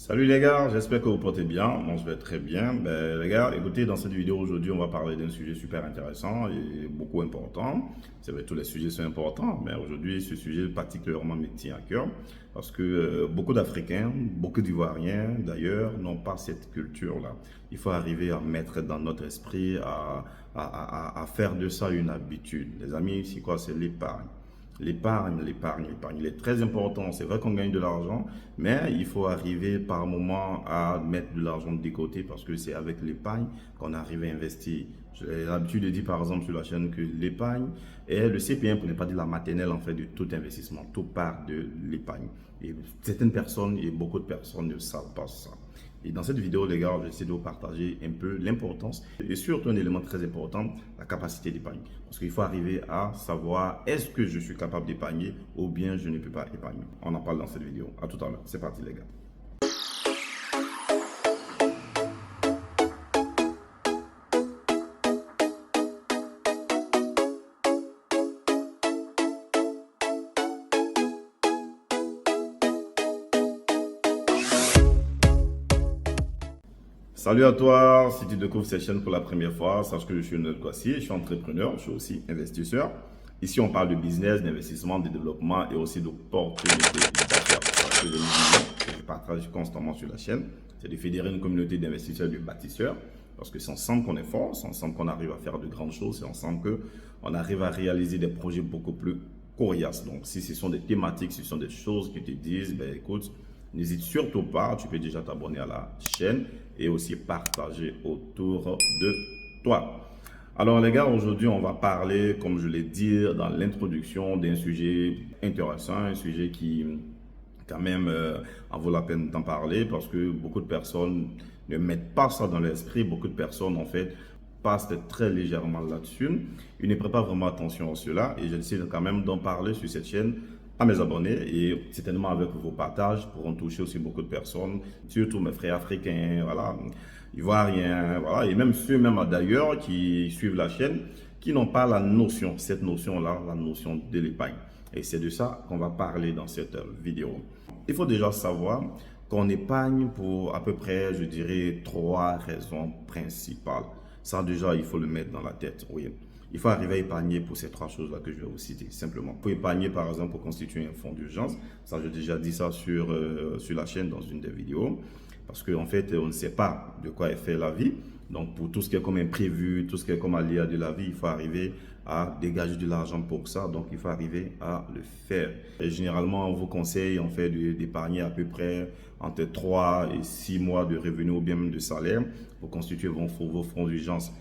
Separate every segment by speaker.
Speaker 1: Salut les gars, j'espère que vous portez bien. Moi je vais très bien. Les gars, écoutez, dans cette vidéo aujourd'hui, on va parler d'un sujet super intéressant et beaucoup important. C'est vrai, tous les sujets sont importants, mais aujourd'hui, ce sujet particulièrement me tient à cœur parce que beaucoup d'Africains, beaucoup d'Ivoiriens d'ailleurs, n'ont pas cette culture-là. Il faut arriver à mettre dans notre esprit, à faire de ça une habitude. Les amis, c'est quoi? C'est l'épargne. L'épargne, il est très important. C'est vrai qu'on gagne de l'argent, mais il faut arriver par moment à mettre de l'argent de côté parce que c'est avec l'épargne qu'on arrive à investir. J'ai l'habitude de dire par exemple sur la chaîne que l'épargne est le CPM, pour ne pas dire la maternelle en fait de tout investissement. Tout part de l'épargne. Et certaines personnes et beaucoup de personnes ne savent pas ça. Et dans cette vidéo, les gars, j'essaie de vous partager un peu l'importance et surtout un élément très important, la capacité d'épargne. Parce qu'il faut arriver à savoir est-ce que je suis capable d'épargner ou bien je ne peux pas épargner. On en parle dans cette vidéo. À tout à l'heure. C'est parti, les gars. Salut à toi, si tu découvres cette chaîne pour la première fois, sache que je suis Noël Kouassi, je suis entrepreneur, je suis aussi investisseur. Ici, on parle de business, d'investissement, de développement et aussi d'opportunités d'affaires. Parce que les visions que je partage constamment sur la chaîne, c'est de fédérer une communauté d'investisseurs et de bâtisseurs. Parce que c'est ensemble qu'on est fort, c'est ensemble qu'on arrive à faire de grandes choses, c'est ensemble qu'on arrive à réaliser des projets beaucoup plus coriaces. Donc, si ce sont des thématiques, ce sont des choses qui te disent, ben écoute, n'hésite surtout pas, tu peux déjà t'abonner à la chaîne et aussi partager autour de toi. Alors les gars, aujourd'hui on va parler, comme je l'ai dit dans l'introduction, d'un sujet intéressant, un sujet qui quand même en vaut la peine d'en parler parce que beaucoup de personnes ne mettent pas ça dans l'esprit, beaucoup de personnes en fait passent très légèrement là-dessus. Ils ne prêtent pas vraiment attention à cela et je décide quand même d'en parler sur cette chaîne à mes abonnés et certainement avec vos partages pourront toucher aussi beaucoup de personnes, surtout mes frères africains, voilà, ivoiriens, voilà, et même ceux même d'ailleurs qui suivent la chaîne, qui n'ont pas la notion, cette notion-là, la notion de l'épargne. Et c'est de ça qu'on va parler dans cette vidéo. Il faut déjà savoir qu'on épargne pour à peu près, je dirais, 3 raisons principales. Ça déjà, il faut le mettre dans la tête, oui. Il faut arriver à épargner pour ces 3 choses-là que je vais vous citer, simplement. Pour épargner, par exemple, pour constituer un fonds d'urgence. Ça, j'ai déjà dit ça sur la chaîne dans une des vidéos. Parce qu'en fait, on ne sait pas de quoi est fait la vie. Donc, pour tout ce qui est comme imprévu, tout ce qui est comme aléa de la vie, il faut arriver à dégager de l'argent pour ça. Donc, il faut arriver à le faire. Et généralement, on vous conseille en fait d'épargner à peu près entre 3 et 6 mois de revenus ou bien même de salaire pour constituer vos fonds d'urgence.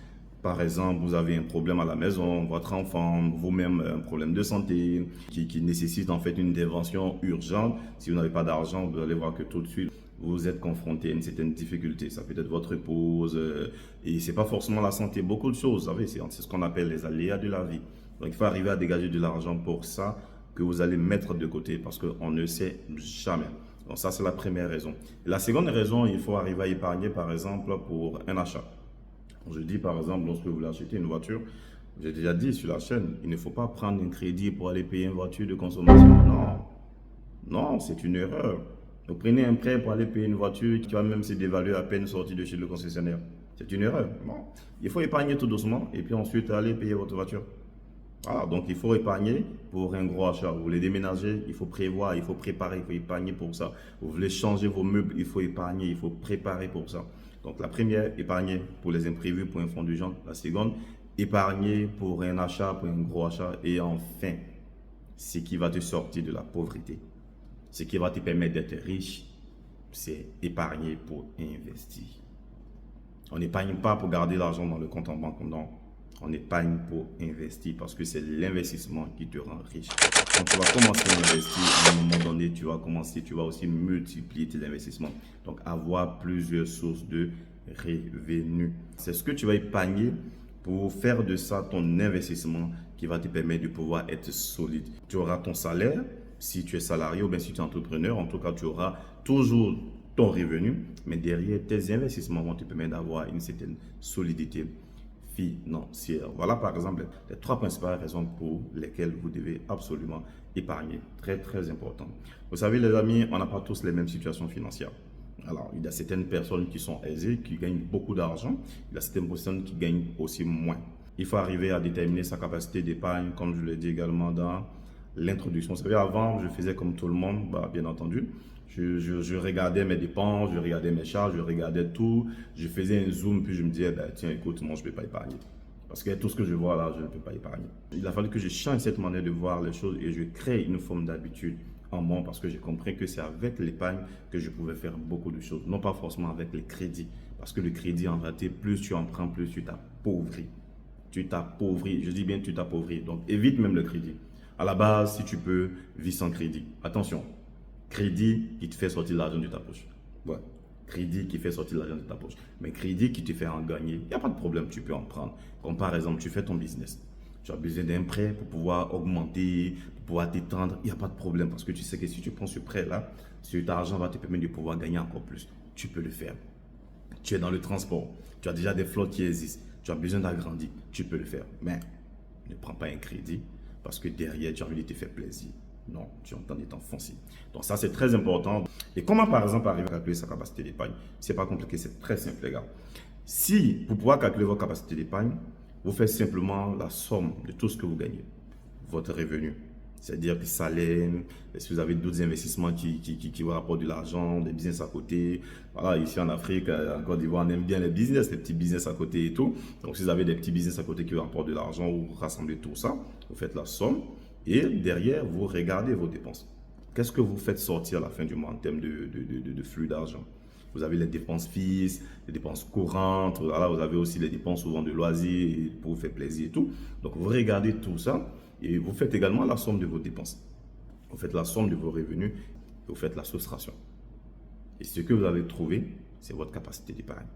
Speaker 1: Par exemple, vous avez un problème à la maison, votre enfant, vous-même un problème de santé qui nécessite en fait une intervention urgente. Si vous n'avez pas d'argent, vous allez voir que tout de suite, vous êtes confronté à une certaine difficulté. Ça peut être votre épouse et c'est pas forcément la santé, beaucoup de choses. Vous savez, c'est ce qu'on appelle les aléas de la vie. Donc, il faut arriver à dégager de l'argent pour ça que vous allez mettre de côté parce qu'on ne sait jamais. Donc, ça, c'est la première raison. Et la seconde raison, il faut arriver à épargner, par exemple, pour un achat. Je dis par exemple, lorsque vous voulez acheter une voiture, j'ai déjà dit sur la chaîne, il ne faut pas prendre un crédit pour aller payer une voiture de consommation. Non, non, c'est une erreur. Vous prenez un prêt pour aller payer une voiture qui va même se dévaluer à peine sortie de chez le concessionnaire. C'est une erreur. Non. Il faut épargner tout doucement et puis ensuite aller payer votre voiture. Voilà, donc il faut épargner pour un gros achat. Vous voulez déménager, il faut prévoir, il faut préparer, il faut épargner pour ça. Vous voulez changer vos meubles, il faut épargner, il faut préparer pour ça. Donc la première, épargner pour les imprévus, pour un fonds d'urgence. La seconde, épargner pour un achat, pour un gros achat. Et enfin, ce qui va te sortir de la pauvreté, ce qui va te permettre d'être riche, c'est épargner pour investir. On n'épargne pas pour garder l'argent dans le compte en banque, non. On épargne pour investir parce que c'est l'investissement qui te rend riche. Quand tu vas commencer à investir, à un moment donné, tu vas aussi multiplier tes investissements. Donc, avoir plusieurs sources de revenus. C'est ce que tu vas épargner pour faire de ça ton investissement qui va te permettre de pouvoir être solide. Tu auras ton salaire si tu es salarié ou bien si tu es entrepreneur. En tout cas, tu auras toujours ton revenu, mais derrière, tes investissements vont te permettre d'avoir une certaine solidité financière. Voilà par exemple les 3 principales raisons pour lesquelles vous devez absolument épargner. Très, très important. Vous savez les amis, on n'a pas tous les mêmes situations financières. Alors, il y a certaines personnes qui sont aisées, qui gagnent beaucoup d'argent. Il y a certaines personnes qui gagnent aussi moins. Il faut arriver à déterminer sa capacité d'épargne, comme je l'ai dit également dans l'introduction. Vous savez, avant, je faisais comme tout le monde, bah, bien entendu. Je regardais mes dépenses, je regardais mes charges, je regardais tout. Je faisais un zoom, puis je me disais, bah, tiens, écoute, moi, je ne peux pas épargner. Parce que tout ce que je vois là, je ne peux pas épargner. Il a fallu que je change cette manière de voir les choses et je crée une forme d'habitude en moi parce que j'ai compris que c'est avec l'épargne que je pouvais faire beaucoup de choses. Non pas forcément avec les crédits. Parce que le crédit, en réalité, plus tu en prends, plus tu t'appauvris. Tu t'appauvris. Je dis bien tu t'appauvris. Donc évite même le crédit. À la base, si tu peux, vis sans crédit. Attention, crédit qui te fait sortir l'argent de ta poche. Ouais. Crédit qui fait sortir l'argent de ta poche. Mais crédit qui te fait en gagner, il n'y a pas de problème, tu peux en prendre. Comme par exemple, tu fais ton business. Tu as besoin d'un prêt pour pouvoir augmenter, pour pouvoir t'étendre. Il n'y a pas de problème parce que tu sais que si tu prends ce prêt-là, cet argent va te permettre de pouvoir gagner encore plus. Tu peux le faire. Tu es dans le transport. Tu as déjà des flottes qui existent. Tu as besoin d'agrandir. Tu peux le faire. Mais ne prends pas un crédit parce que derrière, tu as envie de te faire plaisir. Non, tu entends des temps fonciers. Donc ça, c'est très important. Et comment, par exemple, arriver à calculer sa capacité d'épargne? C'est pas compliqué, c'est très simple, les gars. Si, pour pouvoir calculer votre capacité d'épargne, vous faites simplement la somme de tout ce que vous gagnez, votre revenu. C'est-à-dire que salaire, si vous avez d'autres investissements qui vous rapportent de l'argent, des business à côté. Voilà, ici en Afrique, en Côte d'Ivoire, on aime bien les business, les petits business à côté et tout. Donc, si vous avez des petits business à côté qui vous rapportent de l'argent, vous rassemblez tout ça, vous faites la somme. Et derrière, vous regardez vos dépenses. Qu'est-ce que vous faites sortir à la fin du mois en termes de flux d'argent? Vous avez les dépenses fixes, les dépenses courantes. Voilà, vous avez aussi les dépenses souvent de loisirs pour vous faire plaisir et tout. Donc, vous regardez tout ça et vous faites également la somme de vos dépenses. Vous faites la somme de vos revenus et vous faites la soustraction. Et ce que vous avez trouvé, c'est votre capacité d'épargne.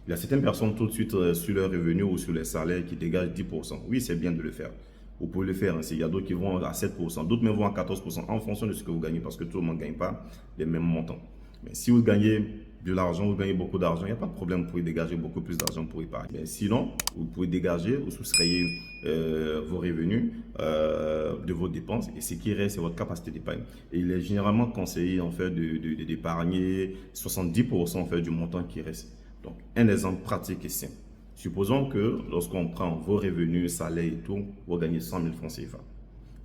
Speaker 1: Il y a certaines personnes tout de suite sur leurs revenus ou sur les salaires qui dégagent 10%. Oui, c'est bien de le faire. Vous pouvez le faire. Il y a d'autres qui vont à 7%, d'autres même vont à 14% en fonction de ce que vous gagnez parce que tout le monde ne gagne pas les mêmes montants. Mais si vous gagnez de l'argent, vous gagnez beaucoup d'argent, il n'y a pas de problème, vous pouvez dégager beaucoup plus d'argent pour épargner. Mais sinon, vous pouvez dégager ou soustrayer vos revenus de vos dépenses et ce qui reste, c'est votre capacité d'épargne. Et il est généralement conseillé en fait d'épargner 70% en fait du montant qui reste. Donc, un exemple pratique et simple. Supposons que lorsqu'on prend vos revenus, salaires et tout, vous gagnez 100 000 francs CFA.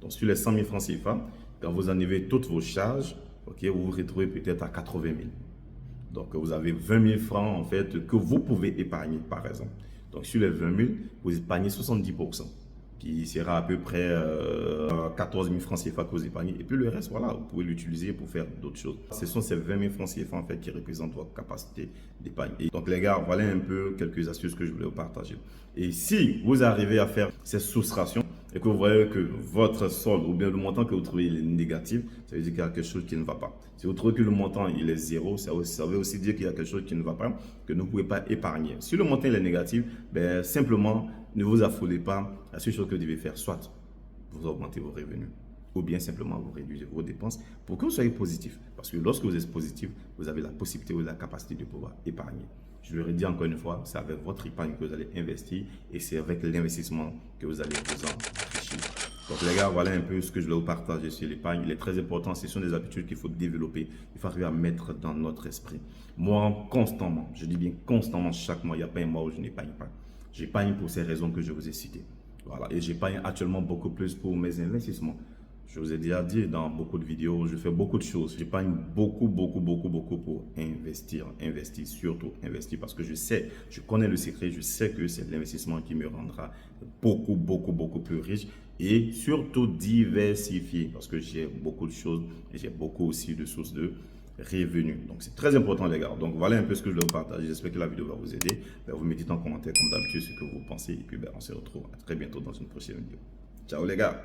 Speaker 1: Donc, sur les 100 000 francs CFA, quand vous enlevez toutes vos charges, okay, vous vous retrouvez peut-être à 80 000. Donc, vous avez 20 000 francs en fait que vous pouvez épargner, par exemple. Donc, sur les 20 000, vous épargnez 70%, qui sera à peu près 14 000 francs CFA que vous épargnez. Et puis le reste, voilà, vous pouvez l'utiliser pour faire d'autres choses. Ce sont ces 20 000 francs CFA en fait qui représentent votre capacité d'épargne. Donc les gars, voilà un peu quelques astuces que je voulais vous partager. Et si vous arrivez à faire ces soustractions et que vous voyez que votre solde ou bien le montant que vous trouvez il est négatif, ça veut dire qu'il y a quelque chose qui ne va pas. Si vous trouvez que le montant il est zéro, ça veut aussi dire qu'il y a quelque chose qui ne va pas, que vous ne pouvez pas épargner. Si le montant il est négatif, ben, simplement ne vous affolez pas. La seule chose que vous devez faire, soit vous augmentez vos revenus, ou bien simplement vous réduisez vos dépenses pour que vous soyez positif. Parce que lorsque vous êtes positif, vous avez la possibilité ou la capacité de pouvoir épargner. Je le redis encore une fois, c'est avec votre épargne que vous allez investir et c'est avec l'investissement que vous allez vous enrichir. Donc les gars, voilà un peu ce que je voulais vous partager sur l'épargne. Il est très important, ce sont des habitudes qu'il faut développer. Il faut arriver à mettre dans notre esprit. Moi, constamment, je dis bien constamment, chaque mois, il n'y a pas un mois où je n'épargne pas. J'épargne pour ces raisons que je vous ai citées. Voilà. Et j'épargne actuellement beaucoup plus pour mes investissements. Je vous ai déjà dit dans beaucoup de vidéos, je fais beaucoup de choses. J'épargne beaucoup pour investir. Investir, surtout investir parce que je sais, je connais le secret, je sais que c'est l'investissement qui me rendra beaucoup plus riche et surtout diversifié parce que j'ai beaucoup de choses et j'ai beaucoup aussi de sources de revenus. Donc c'est très important les gars. Donc voilà un peu ce que je vais vous partager. J'espère que la vidéo va vous aider. Vous me dites en commentaire comme d'habitude ce que vous pensez et puis on se retrouve très bientôt dans une prochaine vidéo. Ciao les gars.